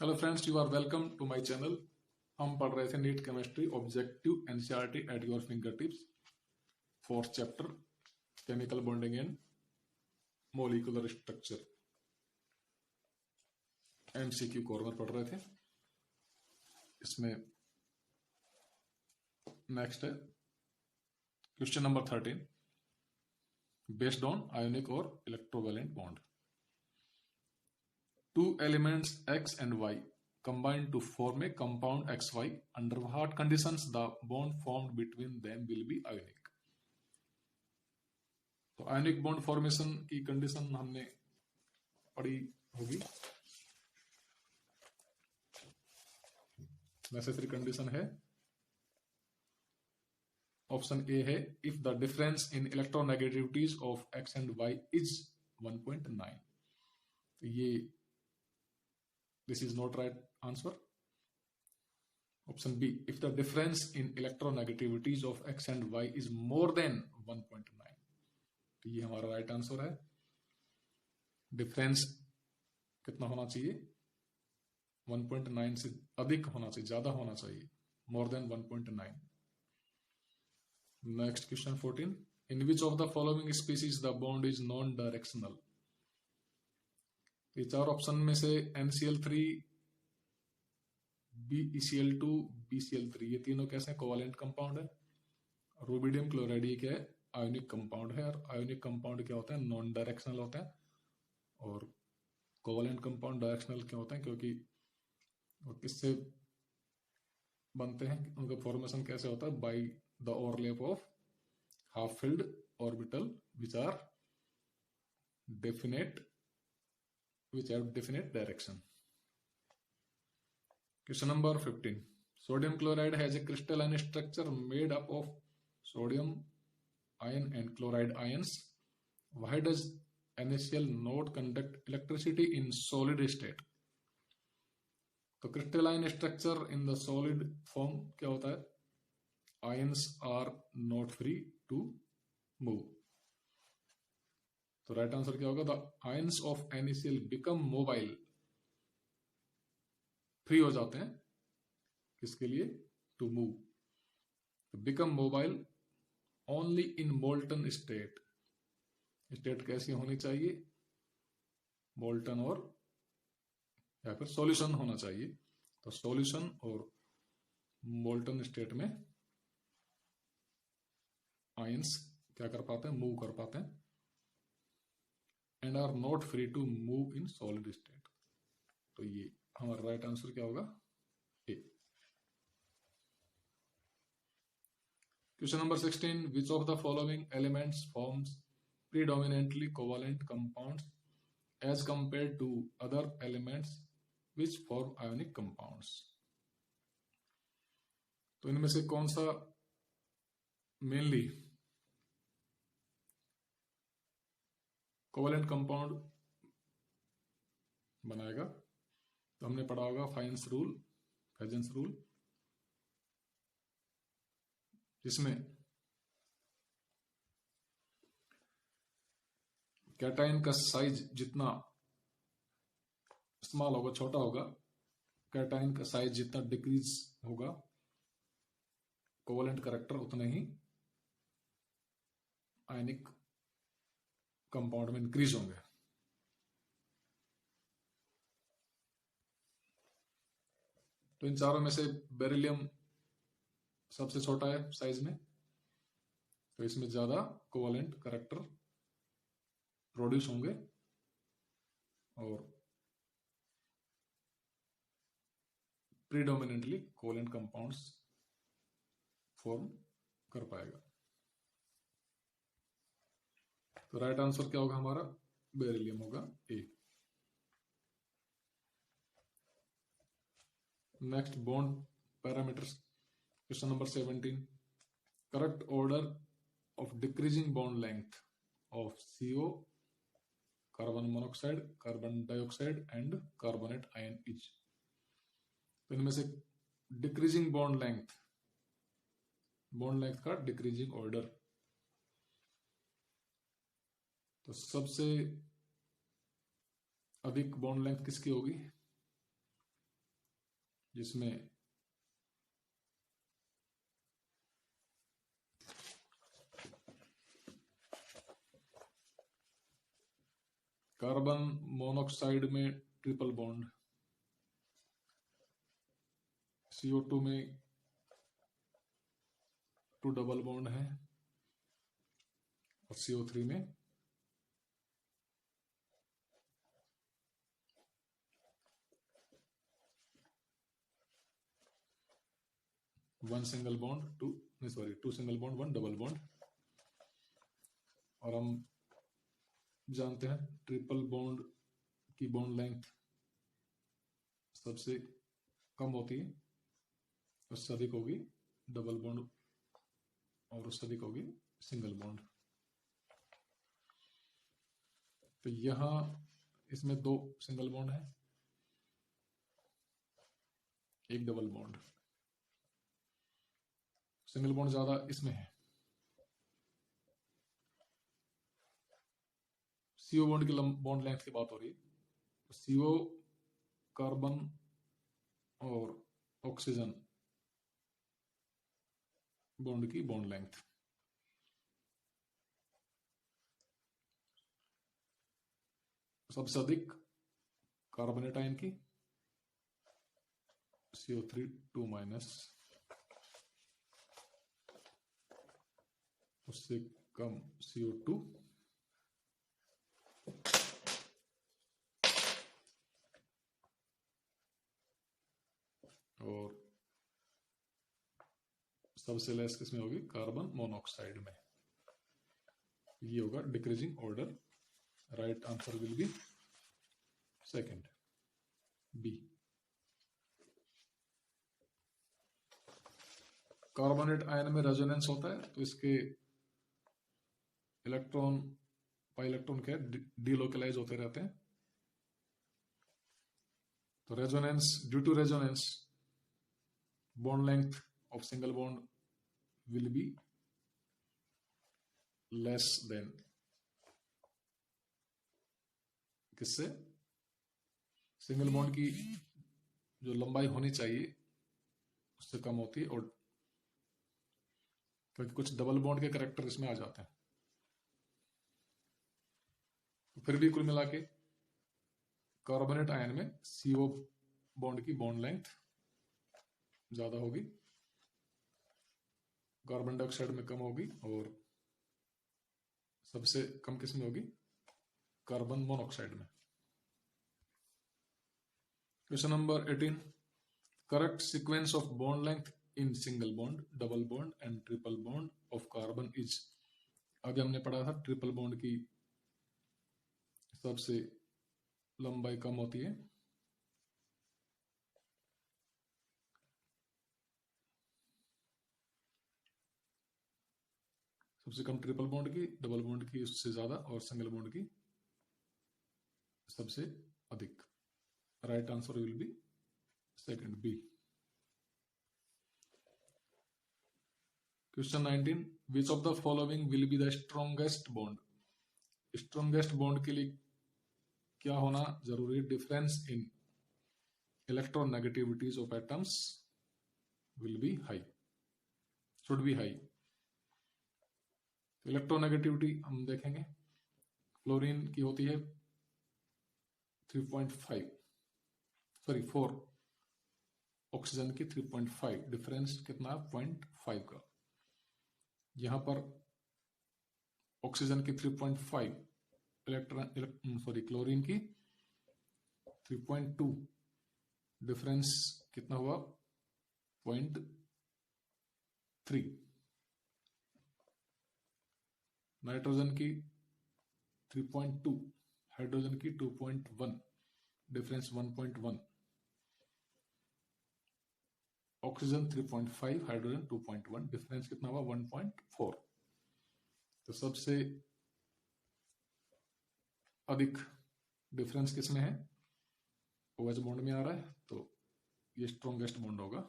Hello friends, you are welcome to my channel. हम पढ़ रहे थे NEET chemistry objective NCERT at your fingertips, fourth chapter chemical bonding and molecular structure. MCQ corner पढ़ रहे थे। इसमें next है question number 13, based on ionic और electrovalent bond. Two elements X and Y combine to form a compound XY. Under what conditions the bond formed between them will be ionic? तो ionic bond formation की condition हमने पढ़ी होगी। Necessary condition है, option A है, if the difference in electronegativities of X and Y is 1.9। ये this is not right answer. Option B, if the difference in electronegativities of X and Y is more than 1.9, तो ये हमारा right answer है। Difference कितना होना चाहिए? 1.9 से अधिक होना चाहिए, ज्यादा होना चाहिए, more than 1.9। Next question 14, in which of the following species the bond is non directional. ये चार ऑप्शन में से NCl3, BeCl2, BCl3, ये तीनों कैसे कोवेलेंट कंपाउंड है। रुबिडियम क्लोराइड ये क्या है? आयोनिक कंपाउंड है। और आयोनिक कंपाउंड क्या होता है? नॉन डायरेक्शनल होता है। और कोवेलेंट कंपाउंड डायरेक्शनल क्यों होता है? क्योंकि वो किससे बनते हैं, उनका फॉर्मेशन कैसे होता है? By the overlap of half filled orbital which are definite, which have definite direction. Question number 15. Sodium chloride has a crystalline structure made up of sodium ion and chloride ions. Why does NaCl not conduct electricity in solid state? तो crystalline structure in the solid form क्या होता है? Ions are not free to move. तो right answer क्या होगा? The ions of NaCl become mobile, free हो जाते हैं, किसके लिए? To move. तो become mobile only in molten state. State कैसी होनी चाहिए? मोल्टन और या फिर सॉल्यूशन होना चाहिए। तो सॉल्यूशन और मोल्टन स्टेट में आयंस क्या कर पाते हैं? मूव कर पाते हैं। And are not free to move in solid state. तो ये हमारा राइट आंसर क्या होगा? A. Question number 16, which of the following elements forms predominantly covalent compounds as compare to other elements which form ionic compounds. तो इनमें से कौन सा मेनली कोवेलेंट कंपाउंड बनाएगा? तो हमने पढ़ा होगा फाइन्स रूल, फेजेंस रूल, जिसमें कैटायन का साइज जितना स्मॉल होगा, छोटा होगा, कैटायन का साइज जितना डिक्रीज होगा, कोवेलेंट कैरेक्टर उतना ही आयनिक कंपाउंड में इंक्रीज होंगे। तो इन चारों में से बेरिलियम सबसे छोटा है साइज में, तो इसमें ज्यादा कोवेलेंट कैरेक्टर प्रोड्यूस होंगे और प्रीडोमिनेंटली कोवेलेंट कंपाउंड्स फॉर्म कर पाएगा। तो राइट आंसर क्या होगा हमारा? बेरिलियम होगा, A. Next, bond parameters. Question number 17, correct order of decreasing bond length of CO, carbon monoxide, carbon dioxide and carbonate ion is. तो इनमें से डिक्रीजिंग बॉन्ड लेंथ का डिक्रीजिंग ऑर्डर, तो सबसे अधिक बॉन्ड लेंथ किसकी होगी? जिसमें कार्बन मोनोऑक्साइड में ट्रिपल बॉन्ड, CO2 में 2 डबल बॉन्ड है और CO3 में 1 single bond 2 single bond 1 double bond. और हम जानते हैं ट्रिपल बॉन्ड की बॉन्ड लेंथ सबसे कम होती है, उससे अधिक होगी डबल बॉन्ड और उससे अधिक होगी सिंगल बॉन्ड। तो यहां इसमें 2 सिंगल बॉन्ड है, 1 डबल बॉन्ड। सिंगल बॉन्ड ज्यादा इसमें है। CO बॉन्ड की बॉन्ड लेंथ की बात हो रही है, तो CO कार्बन और ऑक्सीजन बॉन्ड की बॉन्ड लेंथ। सबसे अधिक कार्बोनेट आयन की CO3 2-, उससे कम CO2 और सबसे लेस किसमें होगी कार्बन मोनोऑक्साइड में। ये होगा decreasing order. Right answer will be second B. Carbonate ion में रेजोनेंस होता है तो इसके इलेक्ट्रॉन पाई इलेक्ट्रॉन के डीलोकलाइज होते रहते हैं। तो resonance, due to resonance bond length of single bond will be less than किससे, सिंगल बॉन्ड की जो लंबाई होनी चाहिए उससे कम होती है, और क्योंकि कुछ डबल बॉन्ड के करैक्टर इसमें आ जाते हैं। तो फिर भी कुल मिला के कार्बोनेट आयन में CO बॉन्ड की बॉन्ड लेंथ ज्यादा होगी, कार्बन डाइऑक्साइड में कम होगी, और सबसे कम किस में होगी कार्बन मोनोऑक्साइड में। Question number 18, correct sequence of bond length in single bond, double bond and triple bond of carbon is. अभी हमने पढ़ा था ट्रिपल बॉन्ड की सबसे लंबाई कम होती है, सबसे कम ट्रिपल बॉन्ड की, डबल बॉन्ड की उससे ज्यादा, और सिंगल बॉन्ड की सबसे अधिक। Right answer will be second B. Question 19, which of the following will be the strongest bond. Strongest bond के लिए क्या होना जरूरी है, difference in electronegativities of atoms will be high, should be high. Electronegativity हम देखेंगे, क्लोरीन की होती है 3.5, सॉरी 4, ऑक्सीजन की 3.5, डिफरेंस कितना 0.5 का। यहां पर ऑक्सीजन की 3.5, क्लोरीन की 3.2, डिफरेंस कितना हुआ 0.3। नाइट्रोजन की 3.2, हाइड्रोजन की 2.1, डिफरेंस 1.1, ऑक्सीजन 3.5, हाइड्रोजन 2.1, डिफरेंस कितना हुआ 1.4। तो सबसे अधिक डिफरेंस किसमें है, OH बॉन्ड में आ रहा है, तो ये स्ट्रॉन्गेस्ट बॉन्ड होगा।